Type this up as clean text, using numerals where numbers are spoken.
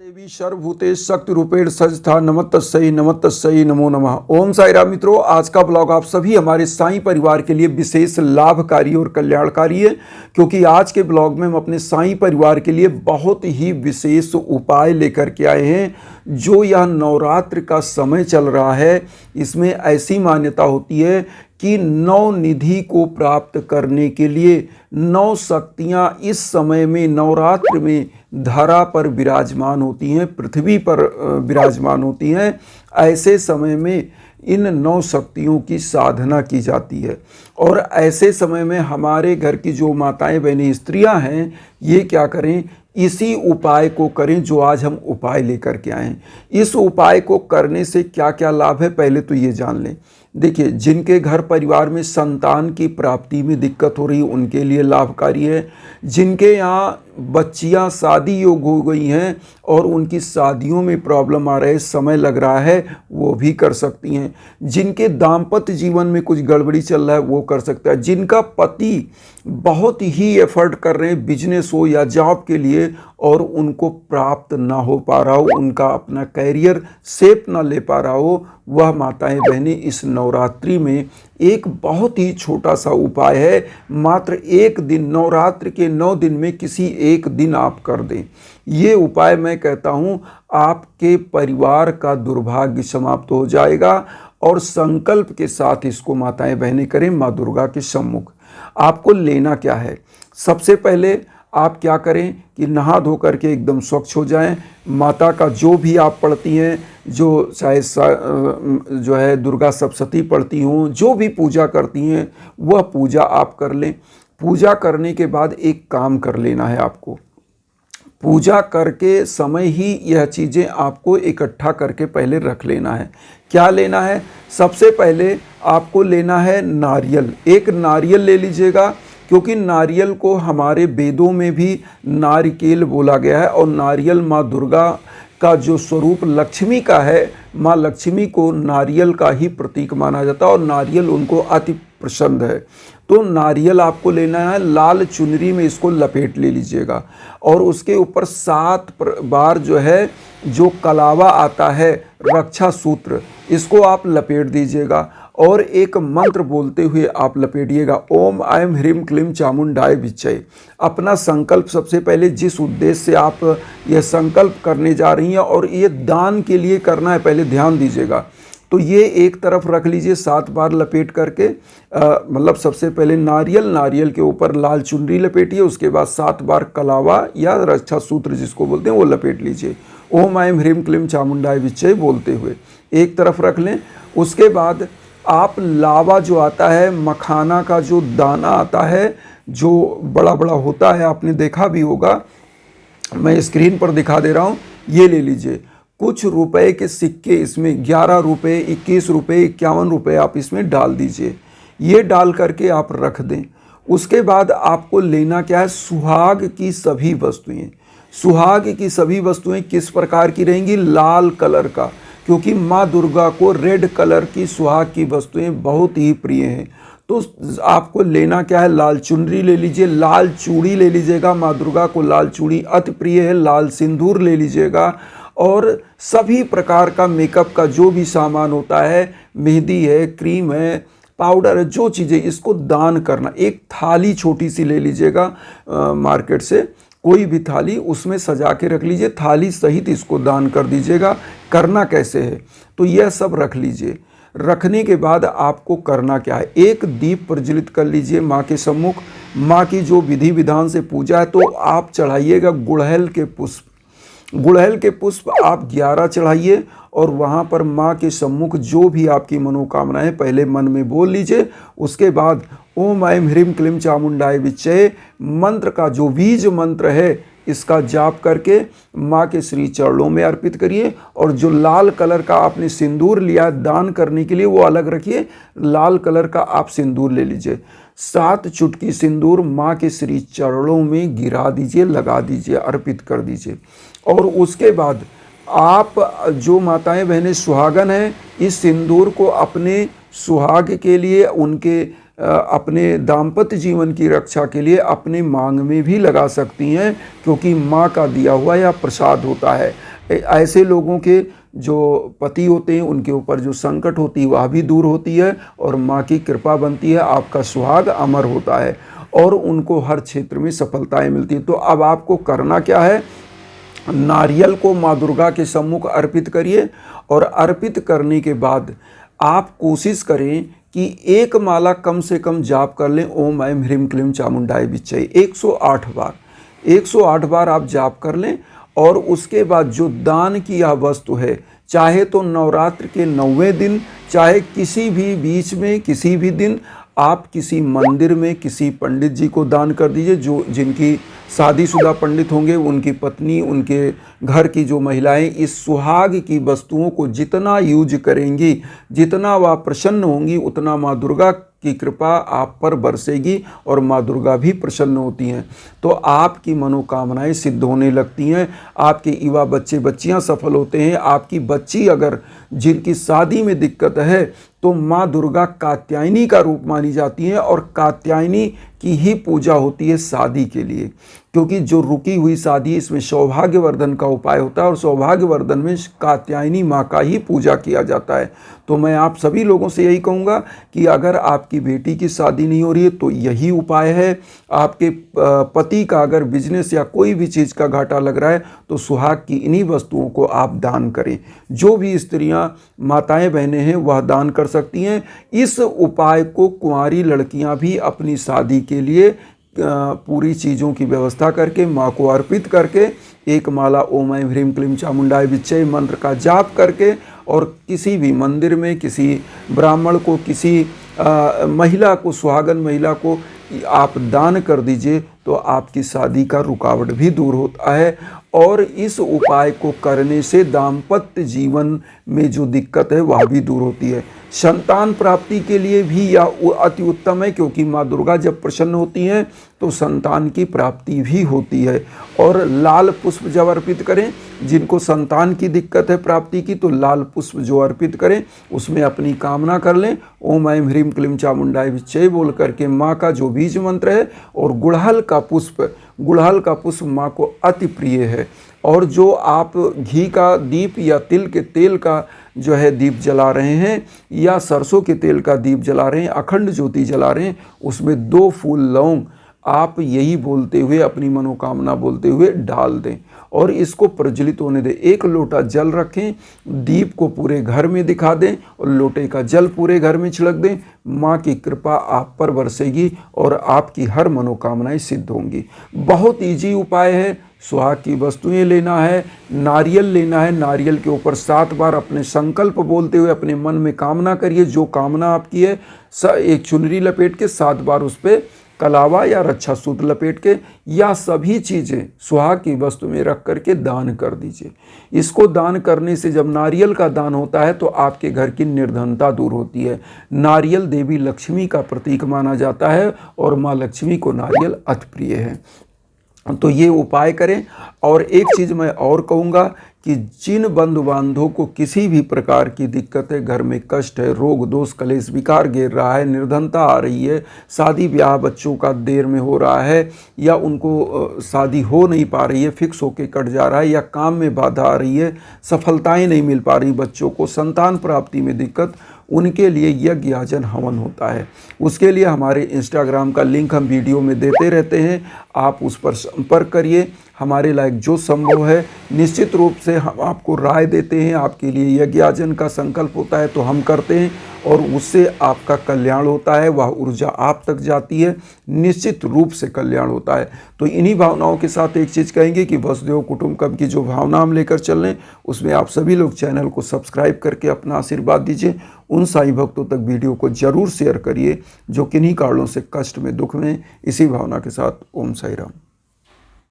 देवी सर्वभूतेषु शक्तिरूपेण संस्था नमस्तस्यै नमो नमः। ओम साई राम मित्रों, आज का ब्लॉग आप सभी हमारे साईं परिवार के लिए विशेष लाभकारी और कल्याणकारी है, क्योंकि आज के ब्लॉग में हम अपने साईं परिवार के लिए बहुत ही विशेष उपाय लेकर के आए हैं। जो यह नवरात्र का समय चल रहा है, इसमें ऐसी मान्यता होती है कि नौ निधि को प्राप्त करने के लिए नौ शक्तियां इस समय में नवरात्र में धरा पर विराजमान होती हैं, पृथ्वी पर विराजमान होती हैं। ऐसे समय में इन नौ शक्तियों की साधना की जाती है और ऐसे समय में हमारे घर की जो माताएं बहनें स्त्रियां हैं, ये क्या करें, इसी उपाय को करें जो आज हम उपाय लेकर के आए हैं। इस उपाय को करने से क्या क्या लाभ है, पहले तो ये जान लें। देखिए, जिनके घर परिवार में संतान की प्राप्ति में दिक्कत हो रही है, उनके लिए लाभकारी है। जिनके यहाँ बच्चियाँ शादी योग हो गई हैं और उनकी शादियों में प्रॉब्लम आ रहा है, समय लग रहा है, वो भी कर सकती हैं। जिनके दाम्पत्य जीवन में कुछ गड़बड़ी चल रहा है, वो कर सकता है। जिनका पति बहुत ही एफर्ट कर रहे हैं बिजनेस हो या जॉब के लिए और उनको प्राप्त ना हो पा रहा हो, उनका अपना कैरियर शेप ना ले पा रहा हो, वह माताएं बहनें इस नवरात्रि में एक बहुत ही छोटा सा उपाय है। मात्र एक दिन, नवरात्र के 9 दिन में किसी एक दिन आप कर दें। ये उपाय मैं कहता हूँ आपके परिवार का दुर्भाग्य समाप्त हो जाएगा। और संकल्प के साथ इसको माताएं बहनें करें माँ दुर्गा के सम्मुख। आपको लेना क्या है, सबसे पहले आप क्या करें कि नहा धो करके एकदम स्वच्छ हो जाएं। माता का जो भी आप पढ़ती हैं, जो चाहे जो है दुर्गा सप्तशती पढ़ती हों, जो भी पूजा करती हैं, वह पूजा आप कर लें। पूजा करने के बाद एक काम कर लेना है आपको। पूजा करके समय ही यह चीज़ें आपको इकट्ठा करके पहले रख लेना है। क्या लेना है, सबसे पहले आपको लेना है नारियल। एक नारियल ले लीजिएगा, क्योंकि नारियल को हमारे वेदों में भी नारिकेल बोला गया है और नारियल माँ दुर्गा का जो स्वरूप लक्ष्मी का है, माँ लक्ष्मी को नारियल का ही प्रतीक माना जाता है और नारियल उनको अति पसंद है। तो नारियल आपको लेना है, लाल चुनरी में इसको लपेट ले लीजिएगा और उसके ऊपर 7 बार जो है, जो कलावा आता है रक्षा सूत्र, इसको आप लपेट दीजिएगा और एक मंत्र बोलते हुए आप लपेटिएगा, ओम ऐं ह्रीं क्लीं चामुंडाय विच्चे। अपना संकल्प सबसे पहले जिस उद्देश्य से आप यह संकल्प करने जा रही हैं और ये दान के लिए करना है, पहले ध्यान दीजिएगा। तो ये एक तरफ रख लीजिए 7 बार लपेट करके, मतलब सबसे पहले नारियल के ऊपर लाल चुनरी लपेटिए, उसके बाद 7 बार कलावा या रक्षा सूत्र जिसको बोलते हैं वो लपेट लीजिए, ओम ऐं ह्रीं क्लीं चामुंडाय विच्चे बोलते हुए एक तरफ रख लें। उसके बाद आप लावा जो आता है, मखाना का जो दाना आता है, जो बड़ा बड़ा होता है, आपने देखा भी होगा, मैं स्क्रीन पर दिखा दे रहा हूँ, ये ले लीजिए। कुछ रुपए के सिक्के इसमें 11 रुपये, 21 रुपये, 51 रुपये आप इसमें डाल दीजिए। ये डाल करके आप रख दें। उसके बाद आपको लेना क्या है, सुहाग की सभी वस्तुएं। सुहाग की सभी वस्तुएं किस प्रकार की रहेंगी, लाल कलर का, क्योंकि माँ दुर्गा को रेड कलर की सुहाग की वस्तुएं बहुत ही प्रिय हैं। तो आपको लेना क्या है, लाल चुनरी ले लीजिए, लाल चूड़ी ले लीजिएगा, माँ दुर्गा को लाल चूड़ी अति प्रिय है, लाल सिंदूर ले लीजिएगा और सभी प्रकार का मेकअप का जो भी सामान होता है, मेहंदी है, क्रीम है, पाउडर है, जो चीज़ें, इसको दान करना। एक थाली छोटी सी ले लीजिएगा मार्केट से, कोई भी थाली, उसमें सजा के रख लीजिए, थाली सहित इसको दान कर दीजिएगा। करना कैसे है, तो यह सब रख लीजिए। रखने के बाद आपको करना क्या है, एक दीप प्रज्वलित कर लीजिए माँ के सम्मुख। माँ की जो विधि विधान से पूजा है, तो आप चढ़ाइएगा गुड़हल के पुष्प। गुड़हल के पुष्प आप 11 चढ़ाइए और वहाँ पर माँ के सम्मुख जो भी आपकी मनोकामनाएं पहले मन में बोल लीजिए। उसके बाद ओम ऐं ह्रीं क्लीं चामुंडाय विच्चे मंत्र का जो बीज मंत्र है, इसका जाप करके माँ के श्री चरणों में अर्पित करिए। और जो लाल कलर का आपने सिंदूर लिया दान करने के लिए, वो अलग रखिए, लाल कलर का आप सिंदूर ले लीजिए। 7 चुटकी सिंदूर माँ के श्री चरणों में गिरा दीजिए, लगा दीजिए, अर्पित कर दीजिए। और उसके बाद आप जो माताएं बहनें सुहागन हैं, इस सिंदूर को अपने सुहाग के लिए, उनके अपने दाम्पत्य जीवन की रक्षा के लिए अपने मांग में भी लगा सकती हैं, क्योंकि माँ का दिया हुआ यह प्रसाद होता है। ऐसे लोगों के जो पति होते हैं उनके ऊपर जो संकट होती है वह भी दूर होती है और माँ की कृपा बनती है, आपका सुहाग अमर होता है और उनको हर क्षेत्र में सफलताएं मिलती हैं। तो अब आपको करना क्या है, नारियल को माँ दुर्गा के सम्मुख अर्पित करिए और अर्पित करने के बाद आप कोशिश करें कि एक माला कम से कम जाप कर लें, ओम ऐं ह्रीं क्लीं चामुंडाय विच्चे 108 बार, 108 बार आप जाप कर लें। और उसके बाद जो दान की यह वस्तु है, चाहे तो नवरात्र के 9वें दिन, चाहे किसी भी बीच में किसी भी दिन, आप किसी मंदिर में किसी पंडित जी को दान कर दीजिए। जो जिनकी शादीशुदा पंडित होंगे उनकी पत्नी, उनके घर की जो महिलाएं इस सुहाग की वस्तुओं को जितना यूज करेंगी, जितना वह प्रसन्न होंगी, उतना माँ दुर्गा की कृपा आप पर बरसेगी और माँ दुर्गा भी प्रसन्न होती हैं। तो आपकी मनोकामनाएं सिद्ध होने लगती हैं, आपके युवा बच्चे बच्चियां सफल होते हैं। आपकी बच्ची अगर जिनकी शादी में दिक्कत है तो माँ दुर्गा कात्यायनी का रूप मानी जाती है और कात्यायनी की ही पूजा होती है शादी के लिए, क्योंकि जो रुकी हुई शादी इसमें सौभाग्यवर्धन का उपाय होता है और सौभाग्यवर्धन में कात्यायनी माँ का ही पूजा किया जाता है। तो मैं आप सभी लोगों से यही कहूँगा कि अगर आपकी बेटी की शादी नहीं हो रही है तो यही उपाय है। आपके पति का अगर बिजनेस या कोई भी चीज़ का घाटा लग रहा है तो सुहाग की इन्हीं वस्तुओं को आप दान करें। जो भी स्त्रियां माताएं बहनें हैं वह दान कर सकती हैं। इस उपाय को कुंवारी लड़कियां भी अपनी शादी के लिए पूरी चीज़ों की व्यवस्था करके माँ को अर्पित करके एक माला ओम ऐं ह्रीं क्लीं चामुंडाय विच्चे मंत्र का जाप करके और किसी भी मंदिर में किसी ब्राह्मण को, किसी महिला को, सुहागन महिला को आप दान कर दीजिए तो आपकी शादी का रुकावट भी दूर होता है। और इस उपाय को करने से दाम्पत्य जीवन में जो दिक्कत है वह भी दूर होती है। संतान प्राप्ति के लिए भी यह अति उत्तम है, क्योंकि माँ दुर्गा जब प्रसन्न होती हैं तो संतान की प्राप्ति भी होती है। और लाल पुष्प जब अर्पित करें, जिनको संतान की दिक्कत है प्राप्ति की, तो लाल पुष्प जो अर्पित करें उसमें अपनी कामना कर लें। ओम ऐं ह्रीं क्लीं चामुंडाय विच्चे बोल करके माँ का जो बीज मंत्र है, और गुड़हल का पुष्प माँ को अति प्रिय है। और जो आप घी का दीप या तिल के तेल का जो है दीप जला रहे हैं या सरसों के तेल का दीप जला रहे हैं, अखंड ज्योति जला रहे हैं, उसमें 2 फूल लौंग आप यही बोलते हुए, अपनी मनोकामना बोलते हुए डाल दें और इसको प्रज्वलित होने दें। 1 लोटा जल रखें, दीप को पूरे घर में दिखा दें और लोटे का जल पूरे घर में छिड़क दें। माँ की कृपा आप पर बरसेगी और आपकी हर मनोकामनाएं सिद्ध होंगी। बहुत ईजी उपाय है। सुहाग की वस्तुएं लेना है, नारियल लेना है, नारियल के ऊपर 7 बार अपने संकल्प बोलते हुए अपने मन में कामना करिए। जो कामना आपकी है एक चुनरी लपेट के 7 बार उस पर कलावा या रक्षा सूत्र लपेट के या सभी चीज़ें सुहाग की वस्तु में रख करके दान कर दीजिए। इसको दान करने से जब नारियल का दान होता है तो आपके घर की निर्धनता दूर होती है। नारियल देवी लक्ष्मी का प्रतीक माना जाता है और माँ लक्ष्मी को नारियल अति प्रिय है। तो ये उपाय करें। और एक चीज़ मैं और कहूँगा कि जिन बंधु बांधवों को किसी भी प्रकार की दिक्कत है, घर में कष्ट है, रोग दोष कलेश विकार घेर रहा है, निर्धनता आ रही है, शादी ब्याह बच्चों का देर में हो रहा है या उनको शादी हो नहीं पा रही है, फिक्स होके कट जा रहा है, या काम में बाधा आ रही है, सफलताएं नहीं मिल पा रही बच्चों को, संतान प्राप्ति में दिक्कत, उनके लिए यज्ञ याजन हवन होता है। उसके लिए हमारे इंस्टाग्राम का लिंक हम वीडियो में देते रहते हैं, आप उस पर संपर्क करिए। हमारे लायक जो संभव है निश्चित रूप से हम आपको राय देते हैं। आपके लिए यज्ञ याजन का संकल्प होता है तो हम करते हैं और उससे आपका कल्याण होता है, वह ऊर्जा आप तक जाती है, निश्चित रूप से कल्याण होता है। तो इन्हीं भावनाओं के साथ एक चीज़ कहेंगे कि वसुदेव कुटुंबकम की जो भावना हम लेकर चल रहे हैं उसमें आप सभी लोग चैनल को सब्सक्राइब करके अपना आशीर्वाद दीजिए। उन साईं भक्तों तक वीडियो को जरूर शेयर करिए जो किन्हीं कारणों से कष्ट में, दुख में। इसी भावना के साथ ओम साई राम।